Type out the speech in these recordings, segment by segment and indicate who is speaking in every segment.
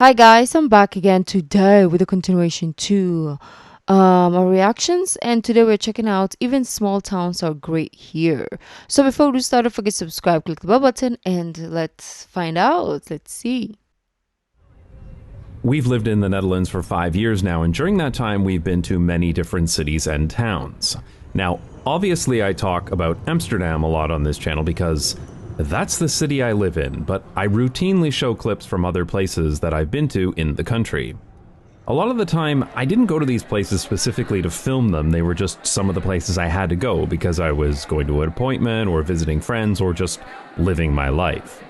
Speaker 1: Hi guys, I'm back again today with a continuation to our reactions, and today we're checking out even small towns are great here. So before we start, don't forget to subscribe, click the bell button, and let's find out. Let's see.
Speaker 2: We've lived in the Netherlands for 5 years now, and during that time we've been to many different cities and towns. Now, obviously I talk about Amsterdam a lot on this channel because that's the city I live in, but I routinely show clips from other places that I've been to in the country. A lot of the time, I didn't go to these places specifically to film them, they were just some of the places I had to go because I was going to an appointment or visiting friends or just living my life.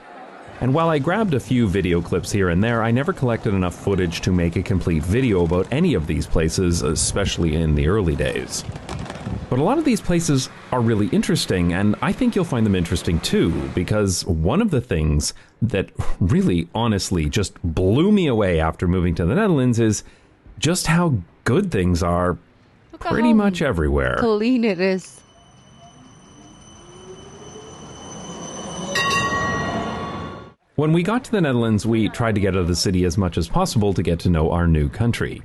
Speaker 2: And while I grabbed a few video clips here and there, I never collected enough footage to make a complete video about any of these places, especially in the early days. But a lot of these places are really interesting, and I think you'll find them interesting too, because one of the things that really, honestly, just blew me away after moving to the Netherlands is just how good things are
Speaker 1: Look at
Speaker 2: pretty
Speaker 1: how
Speaker 2: much everywhere.
Speaker 1: clean it is.
Speaker 2: When we got to the Netherlands, we tried to get out of the city as much as possible to get to know our new country.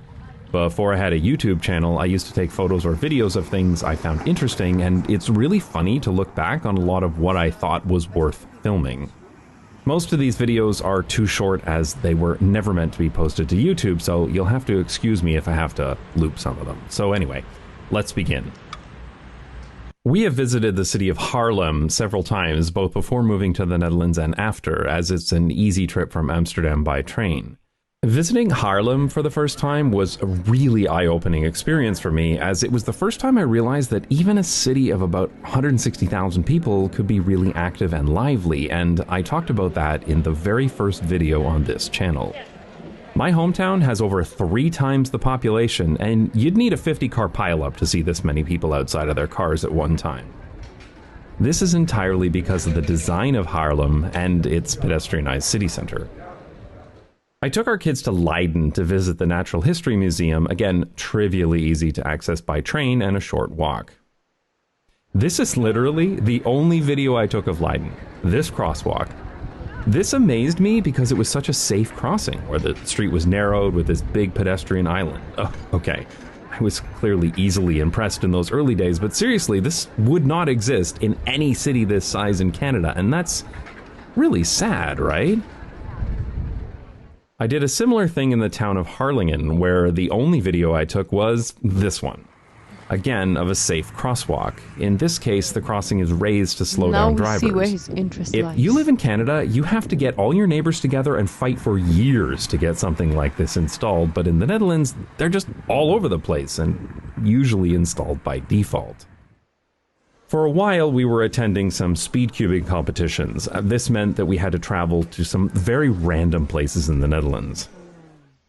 Speaker 2: Before I had a YouTube channel, I used to take photos or videos of things I found interesting, and it's really funny to look back on a lot of what I thought was worth filming. Most of these videos are too short as they were never meant to be posted to YouTube, so you'll have to excuse me if I have to loop some of them. So anyway, let's begin. We have visited the city of Harlem several times, both before moving to the Netherlands and after, as it's an easy trip from Amsterdam by train. Visiting Harlem for the first time was a really eye-opening experience for me, as it was the first time I realized that even a city of about 160,000 people could be really active and lively, and I talked about that in the very first video on this channel. My hometown has over 3 times the population, and you'd need a 50-car pileup to see this many people outside of their cars at one time. This is entirely because of the design of Harlem and its pedestrianized city center. I took our kids to Liden to visit the Natural History Museum, again, trivially easy to access by train and a short walk. This is literally the only video I took of Liden, this crosswalk. This amazed me because it was such a safe crossing, where the street was narrowed with this big pedestrian island. Oh, okay. I was clearly easily impressed in those early days, but seriously, this would not exist in any city this size in Canada, and that's really sad, right? I did a similar thing in the town of Harlingen, where the only video I took was this one. Again, of a safe crosswalk. In this case, the crossing is raised to slow down drivers.
Speaker 1: Now we see where his interest
Speaker 2: If
Speaker 1: lies.
Speaker 2: you live in Canada, you have to get all your neighbors together and fight for years to get something like this installed, but in the Netherlands, they're just all over the place and usually installed by default. For a while, we were attending some speed cubing competitions. This meant that we had to travel to some very random places in the Netherlands.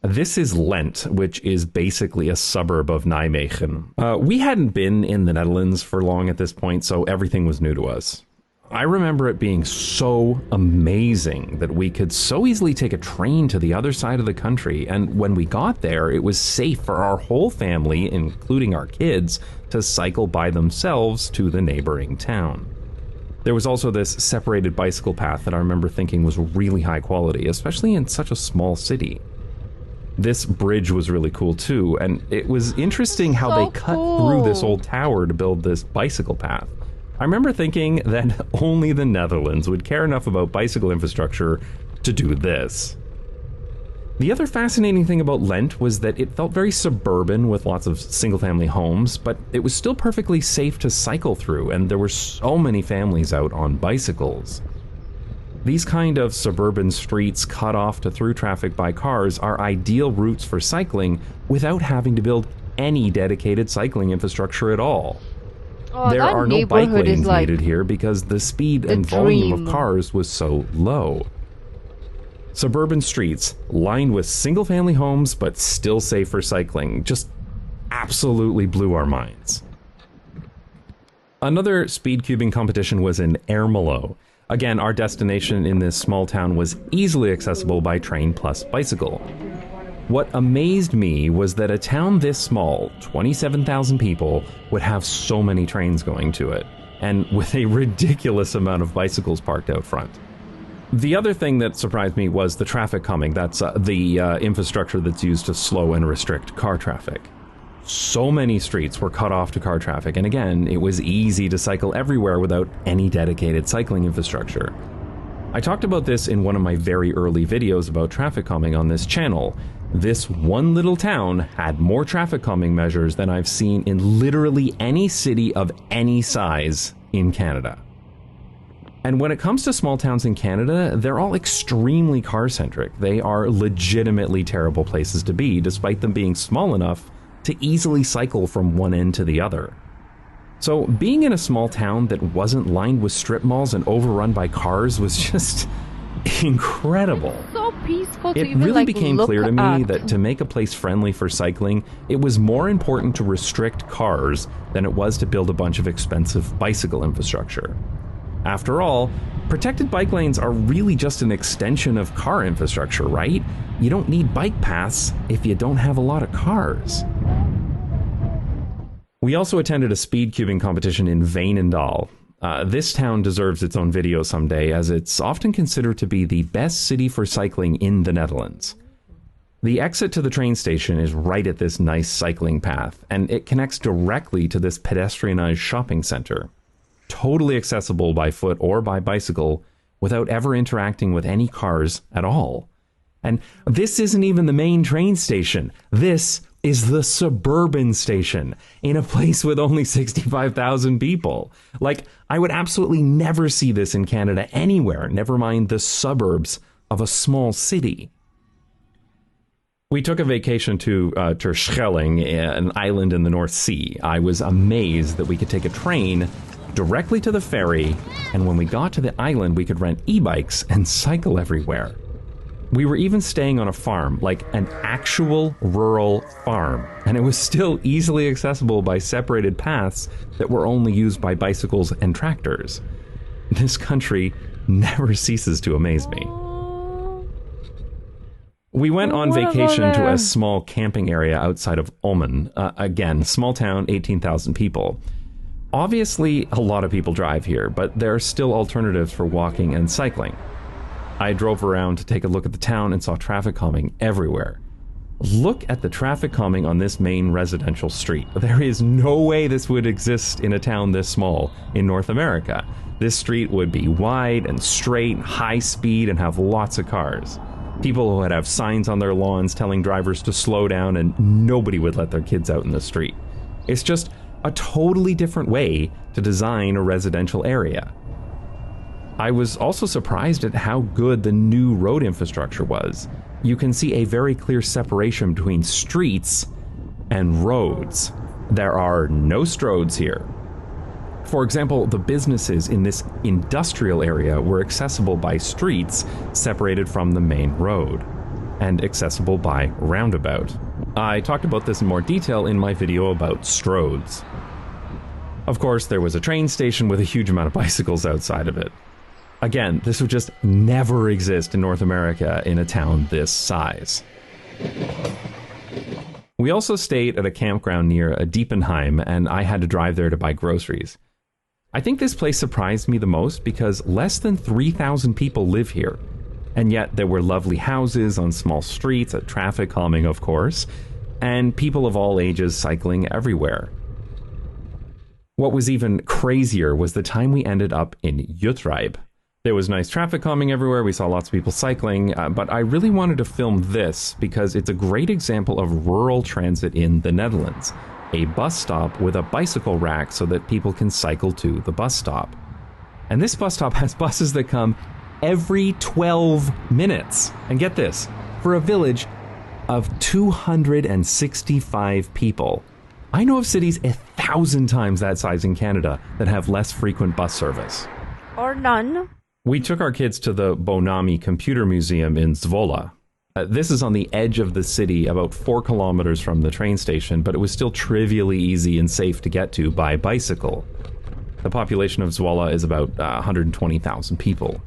Speaker 2: This is Lent, which is basically a suburb of Nijmegen. We hadn't been in the Netherlands for long at this point, so everything was new to us. I remember it being so amazing that we could so easily take a train to the other side of the country, and when we got there, it was safe for our whole family, including our kids, to cycle by themselves to the neighboring town. There was also this separated bicycle path that I remember thinking was really high quality, especially in such a small city. This bridge was really cool too, and it was interesting how
Speaker 1: So
Speaker 2: they cut through this old tower to build this bicycle path. I remember thinking that only the Netherlands would care enough about bicycle infrastructure to do this. The other fascinating thing about Lent was that it felt very suburban with lots of single-family homes, but it was still perfectly safe to cycle through, and there were so many families out on bicycles. These kind of suburban streets cut off to through traffic by cars are ideal routes for cycling without having to build any dedicated cycling infrastructure at all.
Speaker 1: Oh,
Speaker 2: There
Speaker 1: that
Speaker 2: are no bike
Speaker 1: neighborhood is
Speaker 2: lanes
Speaker 1: like
Speaker 2: needed here because the speed
Speaker 1: the
Speaker 2: and volume
Speaker 1: dream.
Speaker 2: of cars was so low. Suburban streets lined with single-family homes but still safe for cycling just absolutely blew our minds. Another speed cubing competition was in Ermelo. Again, our destination in this small town was easily accessible by train plus bicycle. What amazed me was that a town this small, 27,000 people, would have so many trains going to it, and with a ridiculous amount of bicycles parked out front. The other thing that surprised me was the traffic calming. That's the infrastructure that's used to slow and restrict car traffic. So many streets were cut off to car traffic, and again, it was easy to cycle everywhere without any dedicated cycling infrastructure. I talked about this in one of my very early videos about traffic calming on this channel. This one little town had more traffic calming measures than I've seen in literally any city of any size in Canada. And when it comes to small towns in Canada, they're all extremely car-centric. They are legitimately terrible places to be, despite them being small enough to easily cycle from one end to the other. So being in a small town that wasn't lined with strip malls and overrun by cars was just incredible.
Speaker 1: So peaceful to
Speaker 2: It
Speaker 1: even,
Speaker 2: really
Speaker 1: like,
Speaker 2: became
Speaker 1: look
Speaker 2: clear to me
Speaker 1: at.
Speaker 2: that to make a place friendly for cycling, it was more important to restrict cars than it was to build a bunch of expensive bicycle infrastructure. After all, protected bike lanes are really just an extension of car infrastructure, right? You don't need bike paths if you don't have a lot of cars. We also attended a speed cubing competition in Vayand. This town deserves its own video someday, as it's often considered to be the best city for cycling in the Netherlands. The exit to the train station is right at this nice cycling path, and it connects directly to this pedestrianized shopping center. Totally accessible by foot or by bicycle without ever interacting with any cars at all. And this isn't even the main train station. This is the suburban station in a place with only 65,000 people. Like, I would absolutely never see this in Canada anywhere, never mind the suburbs of a small city. We took a vacation to Terschelling, an island in the North Sea. I was amazed that we could take a train directly to the ferry, and when we got to the island, we could rent e-bikes and cycle everywhere. We were even staying on a farm, like an actual rural farm, and it was still easily accessible by separated paths that were only used by bicycles and tractors. This country never ceases to amaze me. We went on vacation to a small camping area outside of Omen. Again, small town, 18,000 people. Obviously, a lot of people drive here, but there are still alternatives for walking and cycling. I drove around to take a look at the town and saw traffic calming everywhere. Look at the traffic calming on this main residential street. There is no way this would exist in a town this small in North America. This street would be wide and straight, high speed, and have lots of cars. People would have signs on their lawns telling drivers to slow down, and nobody would let their kids out in the street. It's just a totally different way to design a residential area. I was also surprised at how good the new road infrastructure was. You can see a very clear separation between streets and roads. There are no stroads here. For example, the businesses in this industrial area were accessible by streets separated from the main road, and accessible by roundabout. I talked about this in more detail in my video about stroads. Of course, there was a train station with a huge amount of bicycles outside of it. Again, this would just never exist in North America in a town this size. We also stayed at a campground near Diepenheim, and I had to drive there to buy groceries. I think this place surprised me the most because less than 3,000 people live here. And yet there were lovely houses on small streets, a traffic calming of course, and people of all ages cycling everywhere. What was even crazier was the time we ended up in Uthoven. There was nice traffic calming everywhere, we saw lots of people cycling, but I really wanted to film this because it's a great example of rural transit in the Netherlands. A bus stop with a bicycle rack so that people can cycle to the bus stop. And this bus stop has buses that come every 12 minutes. And get this, for a village of 265 people. I know of cities 1,000 times that size in Canada that have less frequent bus service.
Speaker 1: Or none.
Speaker 2: We took our kids to the Bonami Computer Museum in Zola. This is on the edge of the city, about 4 kilometers from the train station, but it was still trivially easy and safe to get to by bicycle. The population of Zola is about 120,000 people.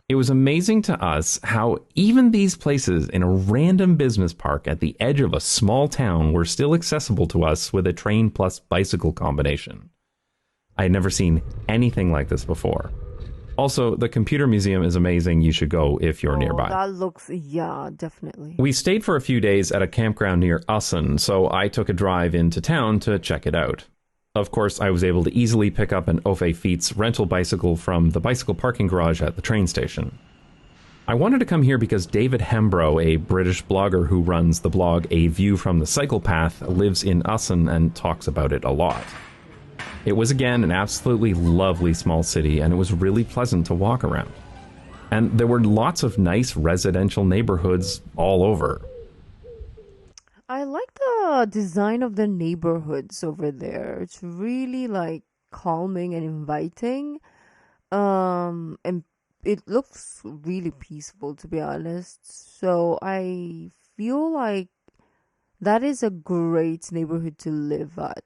Speaker 2: It was amazing to us how even these places in a random business park at the edge of a small town were still accessible to us with a train plus bicycle combination. I had never seen anything like this before. Also, the computer museum is amazing. You should go if you're
Speaker 1: Oh,
Speaker 2: nearby.
Speaker 1: that looks, yeah, definitely.
Speaker 2: We stayed for a few days at a campground near Usen, so I took a drive into town to check it out. Of course, I was able to easily pick up an Ofe Feets rental bicycle from the bicycle parking garage at the train station. I wanted to come here because David Hembrow, a British blogger who runs the blog A View from the Cycle Path, lives in Usen and talks about it a lot. It was again an absolutely lovely small city, and it was really pleasant to walk around. And there were lots of nice residential neighborhoods all over.
Speaker 1: I like the design of the neighborhoods over there. It's really like calming and inviting. And it looks really peaceful, to be honest. So I feel like that is a great neighborhood to live at.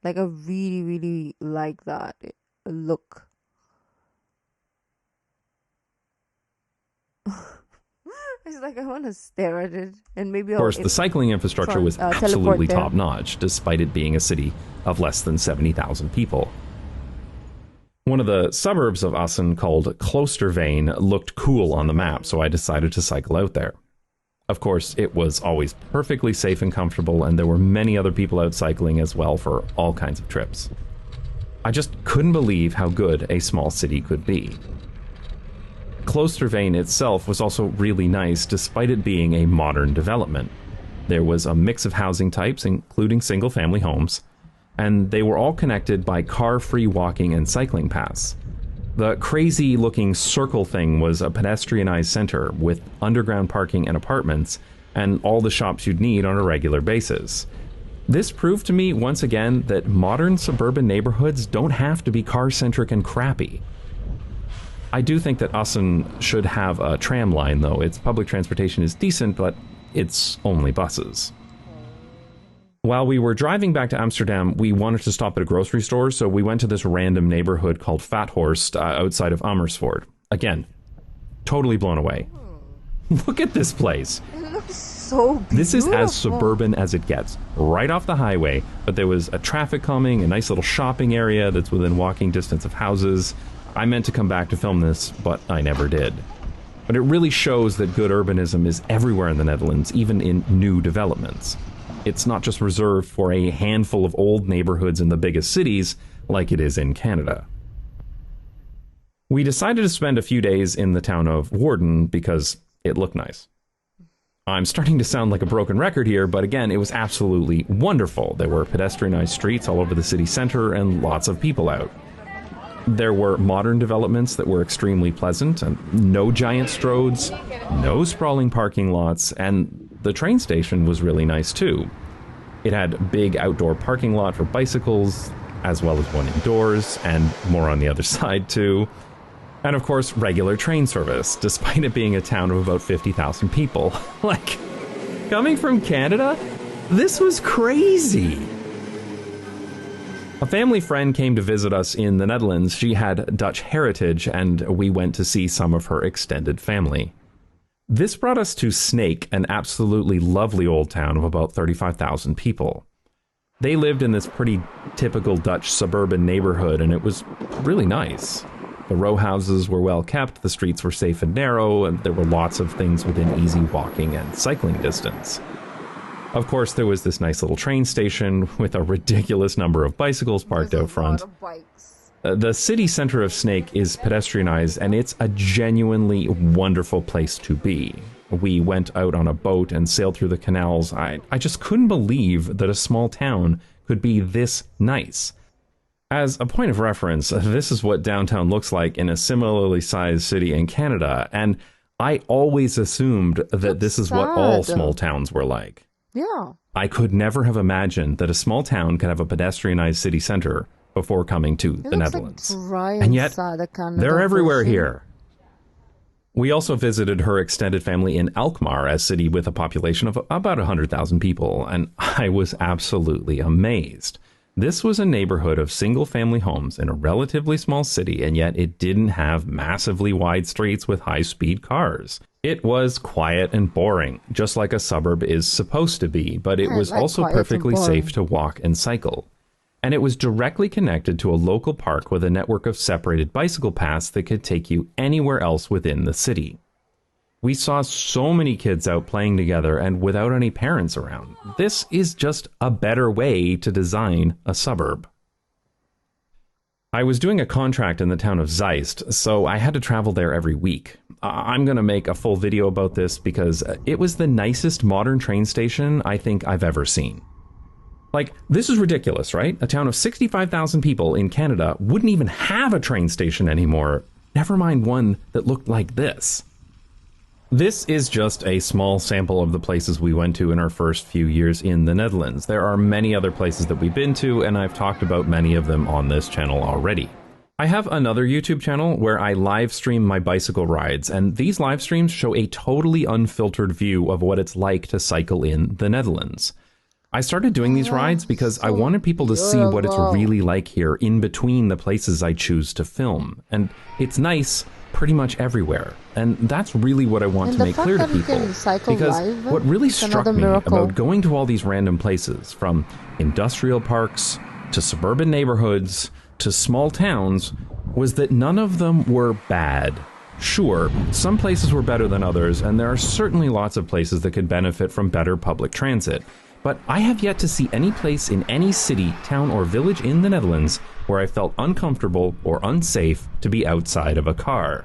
Speaker 1: Like I really, really like that look. It's like I want to stare at it, and maybe
Speaker 2: Of
Speaker 1: I'll
Speaker 2: course, the cycling infrastructure was
Speaker 1: teleport
Speaker 2: absolutely
Speaker 1: there.
Speaker 2: top-notch, despite it being a city of less than 70,000 people. One of the suburbs of Usen, called Kloosterveen, looked cool on the map, so I decided to cycle out there. Of course, it was always perfectly safe and comfortable, and there were many other people out cycling as well for all kinds of trips. I just couldn't believe how good a small city could be. Kloosterveen itself was also really nice, despite it being a modern development. There was a mix of housing types, including single-family homes, and they were all connected by car-free walking and cycling paths. The crazy-looking circle thing was a pedestrianized center with underground parking and apartments, and all the shops you'd need on a regular basis. This proved to me once again that modern suburban neighborhoods don't have to be car-centric and crappy. I do think that Usen should have a tram line, though. Its public transportation is decent, but it's only buses. While we were driving back to Amsterdam, we wanted to stop at a grocery store, so we went to this random neighborhood called Vathorst outside of Amersfoort. Again, totally blown away. Look at this place.
Speaker 1: It looks so beautiful.
Speaker 2: This is as suburban as it gets, right off the highway, but there was a traffic calming, a nice little shopping area that's within walking distance of houses. I meant to come back to film this, but I never did. But it really shows that good urbanism is everywhere in the Netherlands, even in new developments. It's not just reserved for a handful of old neighborhoods in the biggest cities, like it is in Canada. We decided to spend a few days in the town of Warden because it looked nice. I'm starting to sound like a broken record here, but again, it was absolutely wonderful. There were pedestrianized streets all over the city center and lots of people out. There were modern developments that were extremely pleasant, and no giant stroads, no sprawling parking lots, and the train station was really nice too. It had a big outdoor parking lot for bicycles, as well as one indoors, and more on the other side too. And of course, regular train service, despite it being a town of about 50,000 people. Like, coming from Canada, this was crazy. A family friend came to visit us in the Netherlands. She had Dutch heritage, and we went to see some of her extended family. This brought us to Snake, an absolutely lovely old town of about 35,000 people. They lived in this pretty typical Dutch suburban neighborhood, and it was really nice. The row houses were well kept, the streets were safe and narrow, and there were lots of things within easy walking and cycling distance. Of course, there was this nice little train station with a ridiculous number of bicycles parked out front. The city center of Snake is pedestrianized, and it's a genuinely wonderful place to be. We went out on a boat and sailed through the canals. I just couldn't believe that a small town could be this nice. As a point of reference, this is what downtown looks like in a similarly sized city in Canada, and I always assumed that this is what all small towns were like.
Speaker 1: Yeah.
Speaker 2: I could never have imagined that a small town could have a pedestrianized city center before coming to the Netherlands. And yet, they're everywhere here. We also visited her extended family in Alkmaar, a city with a population of about 100,000 people, and I was absolutely amazed. This was a neighborhood of single-family homes in a relatively small city, and yet it didn't have massively wide streets with high-speed cars. It was quiet and boring, just like a suburb is supposed to be, but it was also perfectly safe to walk and cycle. And it was directly connected to a local park with a network of separated bicycle paths that could take you anywhere else within the city. We saw so many kids out playing together and without any parents around. This is just a better way to design a suburb. I was doing a contract in the town of Zeist, so I had to travel there every week. I'm going to make a full video about this because it was the nicest modern train station I think I've ever seen. Like, this is ridiculous, right? A town of 65,000 people in Canada wouldn't even have a train station anymore, never mind one that looked like this. This is just a small sample of the places we went to in our first few years in the Netherlands. There are many other places that we've been to, and I've talked about many of them on this channel already. I have another YouTube channel where I live stream my bicycle rides, and these live streams show a totally unfiltered view of what it's like to cycle in the Netherlands. I started doing these rides because I wanted people to see what it's really like here in between the places I choose to film. And it's nice pretty much everywhere. And that's really what I want to make clear to people. Because what really struck me about going to all these random places, from industrial parks to suburban neighborhoods to small towns, was that none of them were bad. Sure, some places were better than others, and there are certainly lots of places that could benefit from better public transit. But I have yet to see any place in any city, town, or village in the Netherlands where I felt uncomfortable or unsafe to be outside of a car.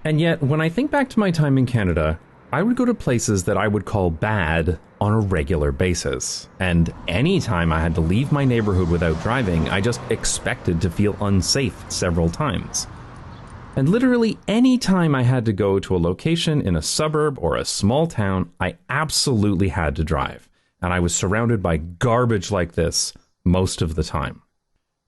Speaker 2: And yet, when I think back to my time in Canada, I would go to places that I would call bad on a regular basis. And any time I had to leave my neighborhood without driving, I just expected to feel unsafe several times. And literally any time I had to go to a location in a suburb or a small town, I absolutely had to drive. And I was surrounded by garbage like this most of the time.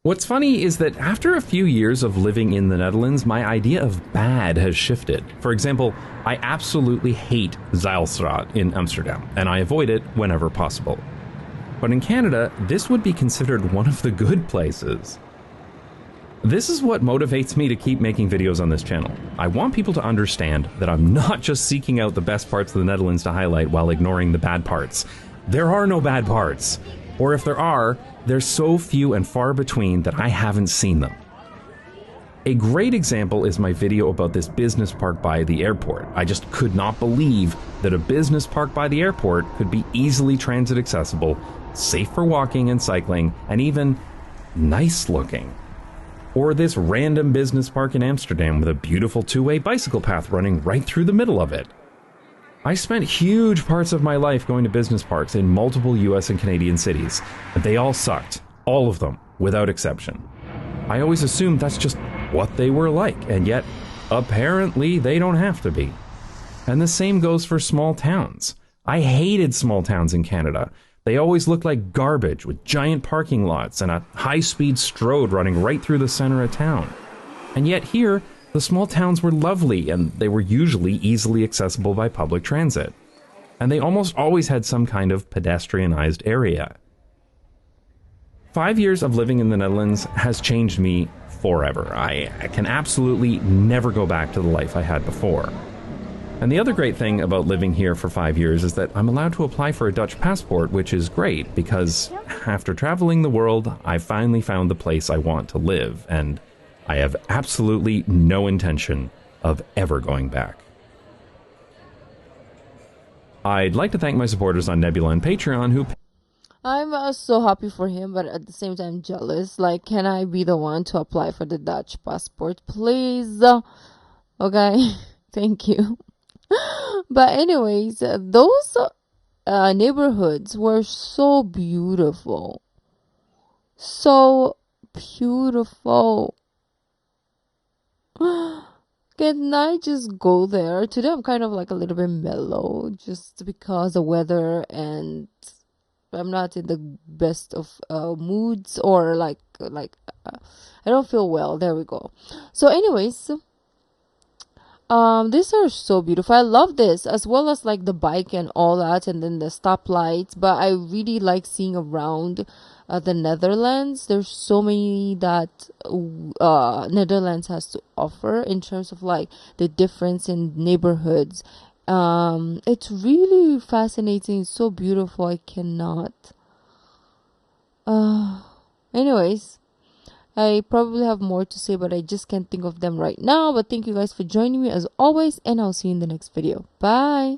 Speaker 2: What's funny is that after a few years of living in the Netherlands, my idea of bad has shifted. For example, I absolutely hate Zeilstraat in Amsterdam, and I avoid it whenever possible. But in Canada, this would be considered one of the good places. This is what motivates me to keep making videos on this channel. I want people to understand that I'm not just seeking out the best parts of the Netherlands to highlight while ignoring the bad parts. There are no bad parts. Or if there are, they're so few and far between that I haven't seen them. A great example is my video about this business park by the airport. I just could not believe that a business park by the airport could be easily transit accessible, safe for walking and cycling, and even nice looking. Or this random business park in Amsterdam with a beautiful two-way bicycle path running right through the middle of it. I spent huge parts of my life going to business parks in multiple US and Canadian cities, and they all sucked. All of them, without exception. I always assumed that's just what they were like, and yet, apparently, they don't have to be. And the same goes for small towns. I hated small towns in Canada. They always looked like garbage, with giant parking lots and a high-speed strode running right through the center of town. And yet here, the small towns were lovely, and they were usually easily accessible by public transit. And they almost always had some kind of pedestrianized area. 5 years of living in the Netherlands has changed me forever. I can absolutely never go back to the life I had before. And the other great thing about living here for 5 years is that I'm allowed to apply for a Dutch passport, which is great because after traveling the world, I finally found the place I want to live, and I have absolutely no intention of ever going back. I'd like to thank my supporters on Nebula and Patreon who...
Speaker 1: I'm so happy for him, but at the same time jealous. Like, can I be the one to apply for the Dutch passport, please? Okay, thank you. But anyways, those neighborhoods were so beautiful. So beautiful. Can I just go there? Today I'm kind of like a little bit mellow just because the weather, and I'm not in the best of moods, or I don't feel well. There we go. So anyways, these are so beautiful. I love this, as well as like the bike and all that, and then the stoplights. But I really like seeing around the Netherlands. There's so many that Netherlands has to offer in terms of like the difference in neighborhoods. It's really fascinating. It's so beautiful. I Anyways, I probably have more to say, but I just can't think of them right now. But thank you guys for joining me as always, and I'll see you in the next video. Bye.